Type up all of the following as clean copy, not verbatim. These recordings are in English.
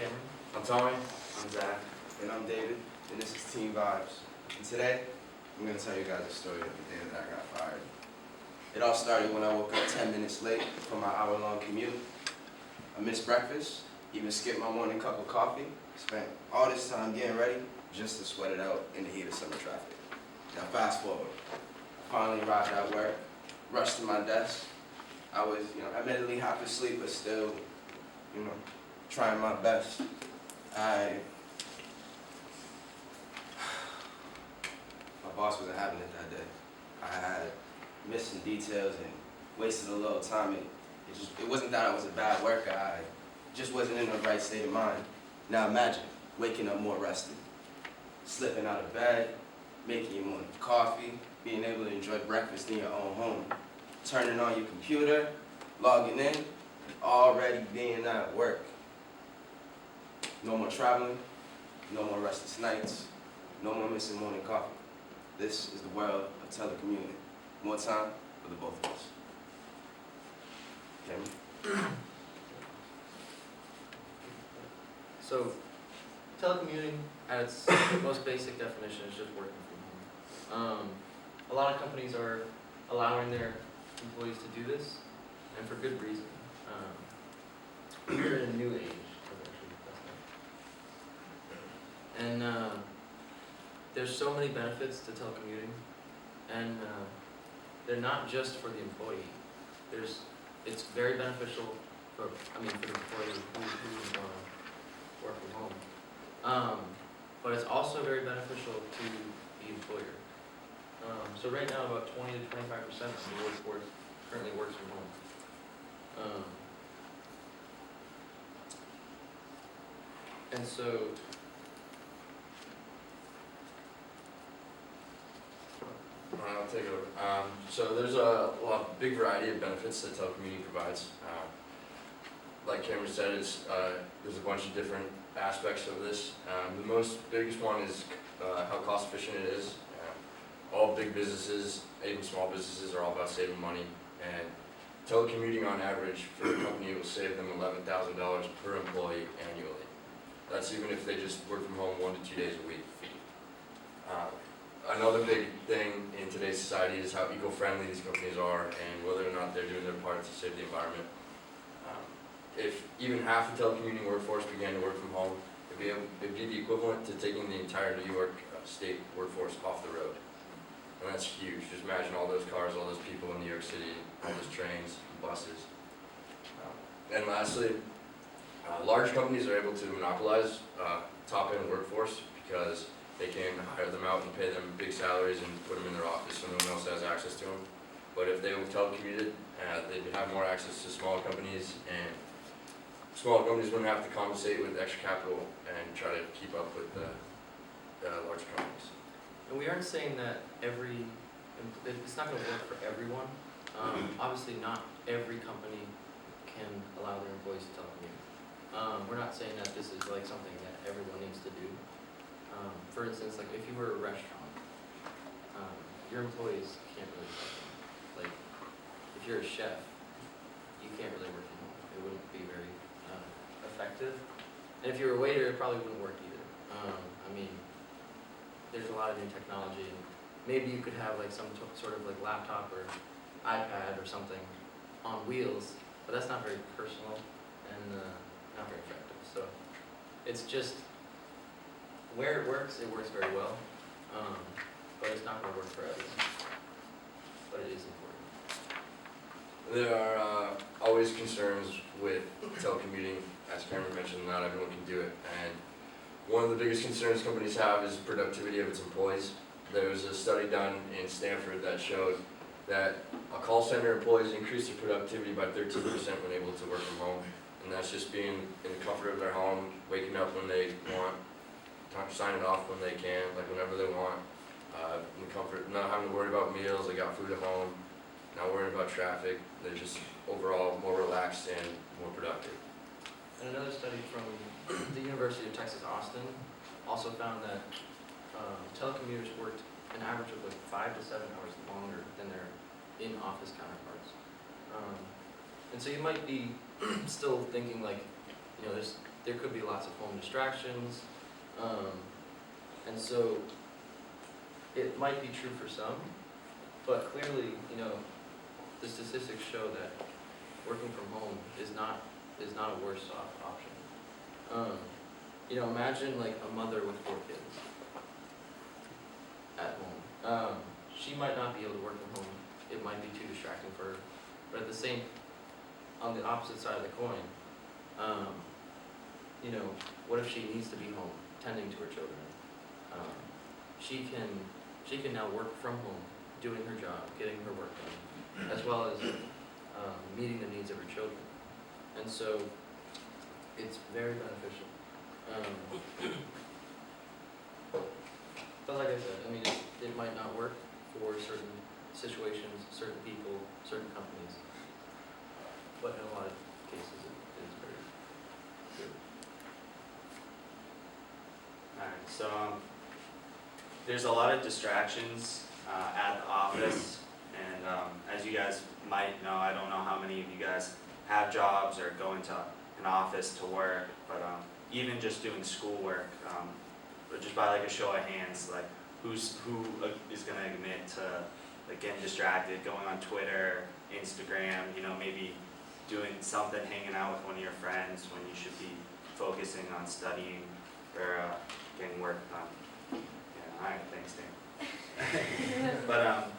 Cameron. I'm Tommy. I'm Zach. And I'm David. And this is Team Vibes. And today, I'm going to tell you guys the story of the day that I got fired. It all started when I woke up 10 minutes late for my hour-long commute. I missed breakfast, even skipped my morning cup of coffee, spent all this time getting ready just to sweat it out in the heat of summer traffic. Now fast forward. I finally arrived at work, rushed to my desk. I was, admittedly half asleep, but still, trying my best. My boss wasn't having it that day. I had missed some details and wasted a little time. It wasn't that I was a bad worker. I just wasn't in the right state of mind. Now imagine waking up more rested, slipping out of bed, making your morning coffee, being able to enjoy breakfast in your own home, turning on your computer, logging in, and already being at work. No more traveling, no more restless nights, no more missing morning coffee. This is the world of telecommuting. More time for the both of us. Cameron? So, telecommuting, at its most basic definition, is just working from home. A lot of companies are allowing their employees to do this, and for good reason. We're in a new age. And there's so many benefits to telecommuting, and they're not just for the employee. It's very beneficial for the employee who want to work from home. But it's also very beneficial to the employer. So right now, about 20 to 25% of the workforce currently works from home. And so, I'll take it over. So there's a big variety of benefits that telecommuting provides. Like Cameron said, there's a bunch of different aspects of this. The biggest one is how cost efficient it is. All big businesses, even small businesses, are all about saving money. And telecommuting on average for a company will save them $11,000 per employee annually. That's even if they just work from home 1 to 2 days a week. Another big thing in today's society is how eco-friendly these companies are and whether or not they're doing their part to save the environment. If even half the telecommuting workforce began to work from home, it'd be the equivalent to taking the entire New York state workforce off the road. And that's huge. Just imagine all those cars, all those people in New York City, all those trains, buses. And lastly, large companies are able to monopolize top-end workforce because they can hire them out and pay them big salaries and put them in their office so no one else has access to them. But if they were telecommuted, they'd have more access to smaller companies, and smaller companies wouldn't have to compensate with extra capital and try to keep up with the larger companies. and we aren't saying that it's not going to work for everyone. Obviously, not every company can allow their employees to telecommute. We're not saying that this is like something that everyone needs to do. For instance, like if you were a restaurant, your employees can't really telecommute. Like if you're a chef, you can't really work from home. It wouldn't be very effective. And if you were a waiter, it probably wouldn't work either. There's a lot of new technology, and maybe you could have like some sort of like laptop or iPad or something on wheels, but that's not very personal and not very effective. So it's just where it works very well, but it's not going to work for everyone. But it is important. There are always concerns with telecommuting. As Cameron mentioned, not everyone can do it. And one of the biggest concerns companies have is productivity of its employees. There was a study done in Stanford that showed that call center employees increased their productivity by 13% when able to work from home. And that's just being in the comfort of their home, waking up when they want, signing off when they can, like whenever they want, in comfort, not having to worry about meals, they got food at home, not worrying about traffic. They're just overall more relaxed and more productive. And another study from the University of Texas Austin also found that telecommuters worked an average of like 5 to 7 hours longer than their in-office counterparts. And so you might be still thinking like, there's there could be lots of home distractions, and so it might be true for some, but clearly, you know, the statistics show that working from home is not a worse off option. You know, imagine like a mother with 4 kids at home. She might not be able to work from home. It might be too distracting for her. But at the same, on the opposite side of the coin, you know, what if she needs to be home tending to her children? She can now work from home, doing her job, getting her work done, as well as meeting the needs of her children. And so it's very beneficial. But like I said, I mean, it might not work for certain situations, certain people, certain companies. But in a lot of cases, it is very good. Alright, so there's a lot of distractions at the office, and as you guys might know, I don't know how many of you guys have jobs or go into an office to work, but even just doing schoolwork, but just by like a show of hands, like who is going to admit to like getting distracted, going on Twitter, Instagram, you know, maybe doing something, hanging out with one of your friends when you should be focusing on studying or getting work done. Yeah, alright, thanks, Dan. But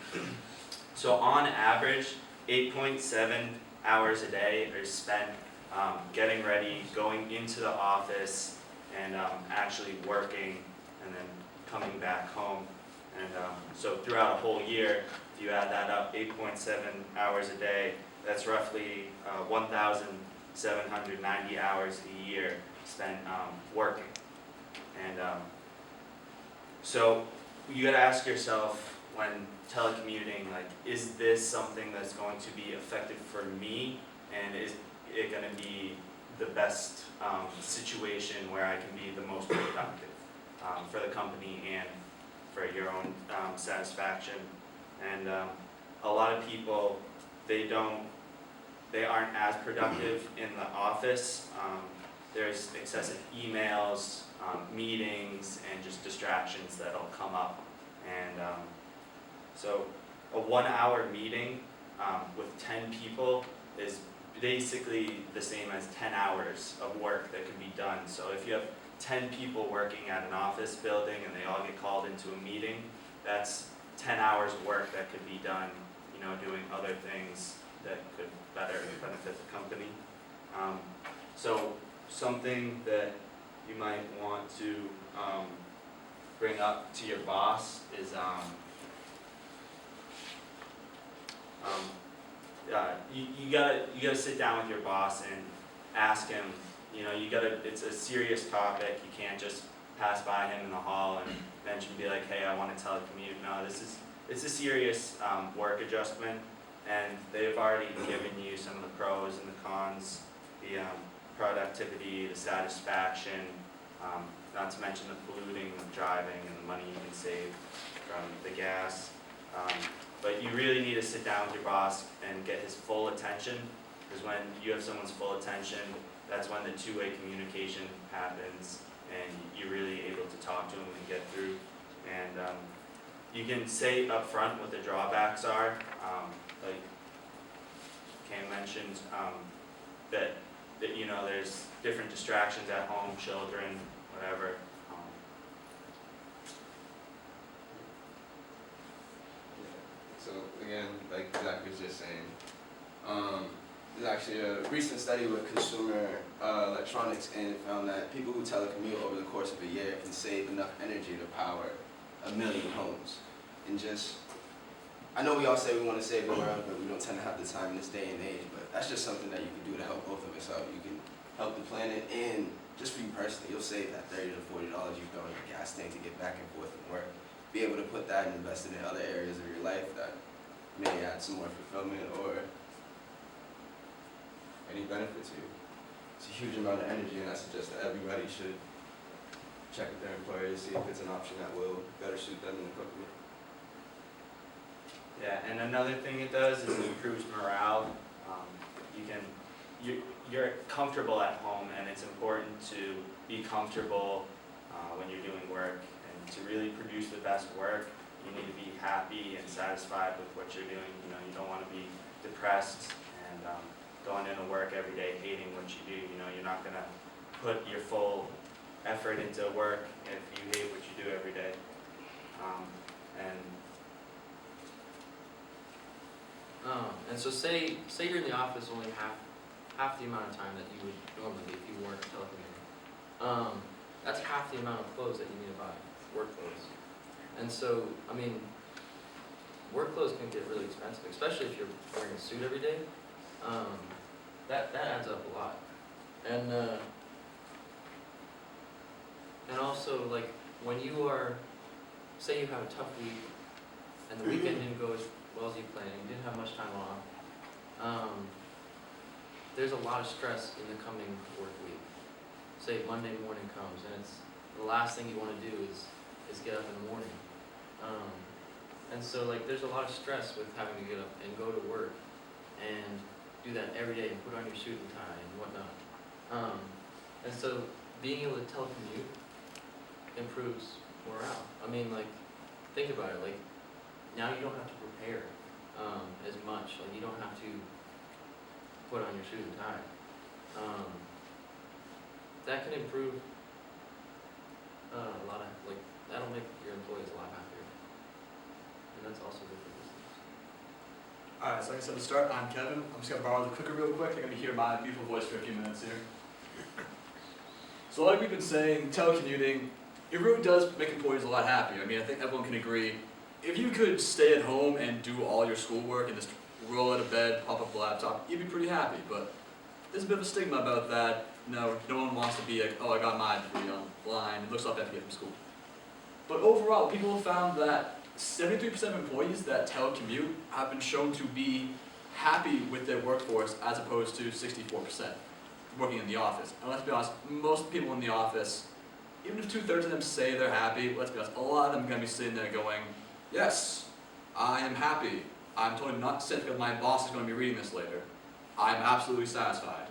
so on average, 8.7 hours a day are spent getting ready, going into the office, and actually working, and then coming back home. And so throughout a whole year, if you add that up, 8.7 hours a day, that's roughly 1,790 hours a year spent working. And so you gotta ask yourself when telecommuting, like, is this something that's going to be effective for me, and is it gonna be the best situation where I can be the most productive for the company and for your own satisfaction. And a lot of people, they aren't as productive in the office. There's excessive emails, meetings, and just distractions that'll come up. And so a 1-hour meeting with 10 people is basically the same as 10 hours of work that can be done. So if you have 10 people working at an office building and they all get called into a meeting, that's 10 hours of work that could be done, you know, doing other things that could better benefit the company. So something that you might want to bring up to your boss is you gotta sit down with your boss and ask him. You know, it's a serious topic. You can't just pass by him in the hall and be like, hey, I want to telecommute. No, it's a serious work adjustment, and they've already given you some of the pros and the cons, the productivity, the satisfaction, not to mention the polluting of driving and the money you can save from the gas. But you really need to sit down with your boss and get his full attention, because when you have someone's full attention, that's when the two-way communication happens, and you're really able to talk to them and get through. And you can say up front what the drawbacks are, like Cam mentioned, that you know, there's different distractions at home, children, whatever. So again, like Zach was just saying, there's actually a recent study with Consumer Electronics, and it found that people who telecommute over the course of a year can save enough energy to power 1 million homes. And just, I know we all say we want to save the world, but we don't tend to have the time in this day and age, but that's just something that you can do to help both of us out. You can help the planet, and just for you personally, you'll save that $30 to $40 you throw in your gas tank to get back and forth from work. Be able to put that and invest it in other areas of your life that may add some more fulfillment or any benefit to you. It's a huge amount of energy, and I suggest that everybody should check with their employer to see if it's an option that will better suit them in the company. Yeah, and another thing it does is it improves morale. you're comfortable at home, and it's important to be comfortable when you're doing work, and to really produce the best work, you need to be happy and satisfied with what you're doing. You know, you don't want to be depressed and going into work every day hating what you do. You know, you're not gonna put your full effort into work if you hate what you do every day. And so say you're in the office only half the amount of time that you would normally if you weren't telecommuting. That's half the amount of clothes that you need to buy, work clothes. And so, I mean, work clothes can get really expensive, especially if you're wearing a suit every day. That adds up a lot. And also, like, when you are, say you have a tough week, and the weekend didn't go as well as you planned, you didn't have much time off, there's a lot of stress in the coming work week. Say Monday morning comes, and it's the last thing you want to do is get up in the morning. And so, like, there's a lot of stress with having to get up and go to work and do that every day and put on your suit and tie and whatnot. And so being able to telecommute improves morale. I mean, like, think about it. Like, now you don't have to prepare as much. Like, you don't have to put on your suit and tie. That can improve a lot of, like, that'll make your employees a lot happier. And that's also good for business. Alright, so like I said to start, I'm Kevin. I'm just going to borrow the clicker real quick. You're going to hear my beautiful voice for a few minutes here. So like we've been saying, telecommuting, it really does make employees a lot happier. I mean, I think everyone can agree. If you could stay at home and do all your schoolwork and just roll out of bed, pop up a laptop, you'd be pretty happy. But there's a bit of a stigma about that. No one wants to be like, oh, I got my degree online. It looks like I have to get from school. But overall, people have found that 73% of employees that telecommute have been shown to be happy with their workforce as opposed to 64% working in the office. And let's be honest, most people in the office, even if 2/3 of them say they're happy, let's be honest, a lot of them are going to be sitting there going, yes, I am happy. I'm totally not sick because my boss is going to be reading this later. I'm absolutely satisfied.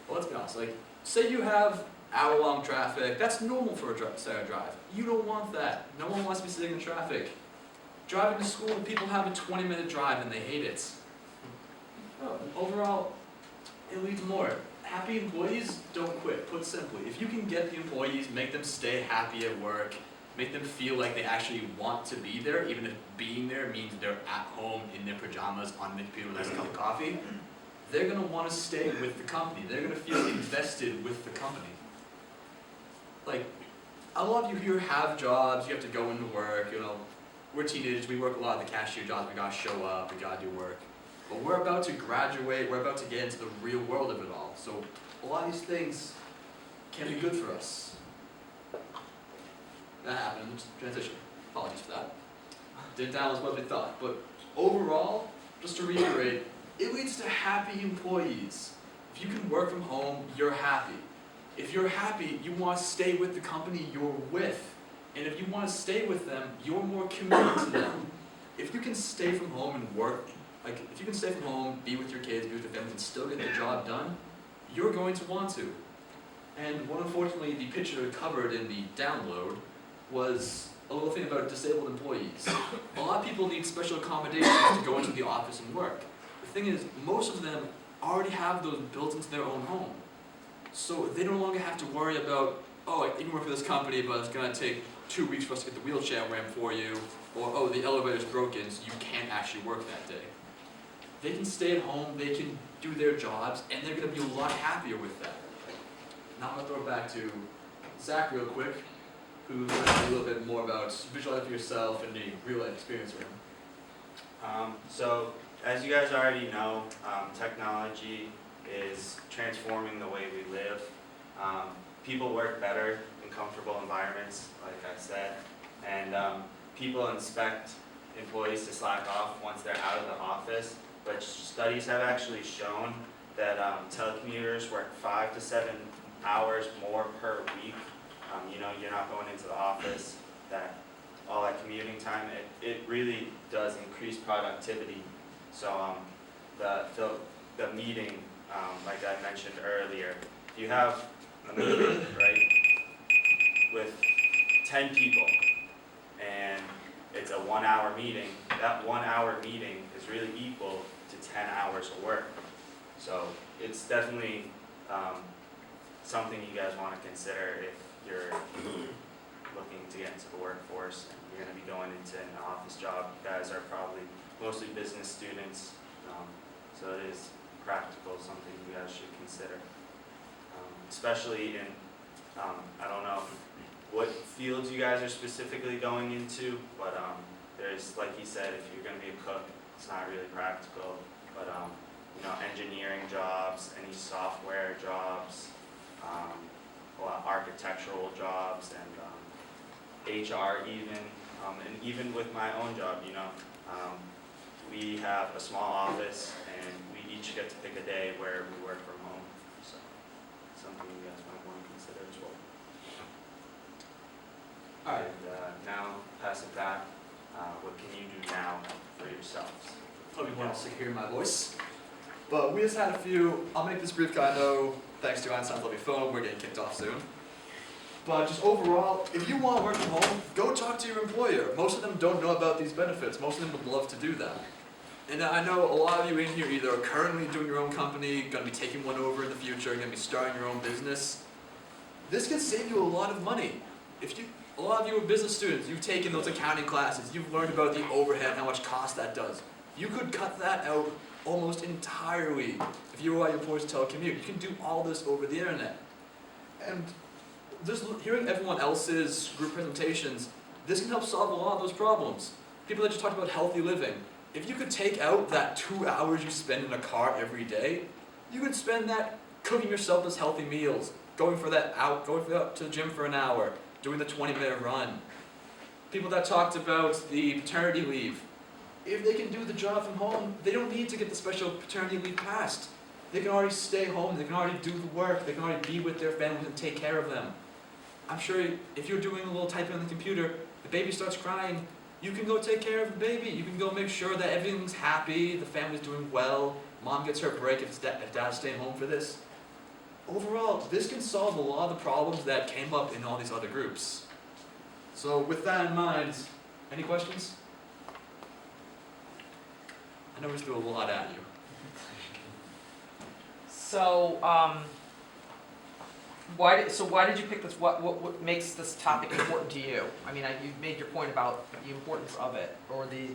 But let's be honest, like, say you have hour-long traffic, that's normal for a Saturday drive. You don't want that. No one wants to be sitting in traffic. Driving to school, people have a 20-minute drive and they hate it. Overall, it leads more. Happy employees don't quit, put simply. If you can get the employees, make them stay happy at work, make them feel like they actually want to be there, even if being there means they're at home in their pajamas on the computer with a nice cup of coffee, they're going to want to stay with the company. They're going to feel invested with the company. Like, a lot of you here have jobs, you have to go into work, you know, we're teenagers, we work a lot of the cashier jobs, we gotta show up, we gotta do work. But we're about to graduate, we're about to get into the real world of it all. So a lot of these things can be good for us. That happened in the transition. Apologies for that. Didn't down as well as we thought. But overall, just to reiterate, it leads to happy employees. If you can work from home, you're happy. If you're happy, you want to stay with the company you're with. And if you want to stay with them, you're more committed to them. If you can stay from home and work, like if you can stay from home, be with your kids, be with your family, and still get the job done, you're going to want to. And what unfortunately the picture covered in the download was a little thing about disabled employees. A lot of people need special accommodations to go into the office and work. The thing is, most of them already have those built into their own home. So they no longer have to worry about, oh, you can work for this company, but it's going to take 2 weeks for us to get the wheelchair ramp for you, or oh, the elevator's broken, so you can't actually work that day. They can stay at home, they can do their jobs, and they're going to be a lot happier with that. Now I'm going to throw it back to Zach real quick, who's going to tell you a little bit more about visualize for yourself and the real life experience for him. So, as you guys already know, technology is transforming the way we live. People work better in comfortable environments, like I said, and people expect employees to slack off once they're out of the office, but studies have actually shown that telecommuters work 5 to 7 hours more per week. You know, you're not going into the office all that commuting time. It really does increase productivity. So the meeting like I mentioned earlier, if you have a meeting, right, with 10 people, and it's a 1 hour meeting, that 1 hour meeting is really equal to 10 hours of work. So it's definitely something you guys want to consider if you're looking to get into the workforce and you're going to be going into an office job. You guys are probably mostly business students, so it is practical, something you guys should consider. Especially in, I don't know what fields you guys are specifically going into, but there's, like he said, if you're going to be a cook, it's not really practical, but you know, engineering jobs, any software jobs, a lot of architectural jobs, and HR even, and even with my own job, you know, we have a small office and we each get to pick a day where we work from home, so something you guys might want to consider as well. Alright. And now, pass it back, what can you do now for yourselves? Probably want to hear my voice. But we just had a few, I'll make this brief because I know, thanks to Einstein's lovely phone, we're getting kicked off soon. But just overall, if you want to work from home, go talk to your employer. Most of them don't know about these benefits. Most of them would love to do that. And I know a lot of you in here either are currently doing your own company, going to be taking one over in the future, going to be starting your own business. This can save you a lot of money. A lot of you are business students, you've taken those accounting classes, you've learned about the overhead, how much cost that does. You could cut that out almost entirely if you allow your employees to telecommute. You can do all this over the internet. And just hearing everyone else's group presentations, this can help solve a lot of those problems. People that just talked about healthy living. If you could take out that 2 hours you spend in a car every day, you could spend that cooking yourself those healthy meals, going to the gym for an hour, doing the 20-minute run. People that talked about the paternity leave. If they can do the job from home, they don't need to get the special paternity leave passed. They can already stay home, they can already do the work, they can already be with their families and take care of them. I'm sure if you're doing a little typing on the computer, the baby starts crying, you can go take care of the baby. You can go make sure that everything's happy, the family's doing well, mom gets her break if dad's staying home for this. Overall, this can solve a lot of the problems that came up in all these other groups. So with that in mind, any questions? I know we just threw a lot at you. So, why did you pick this? What makes this topic important to you? I mean, you made your point about the importance of it, or the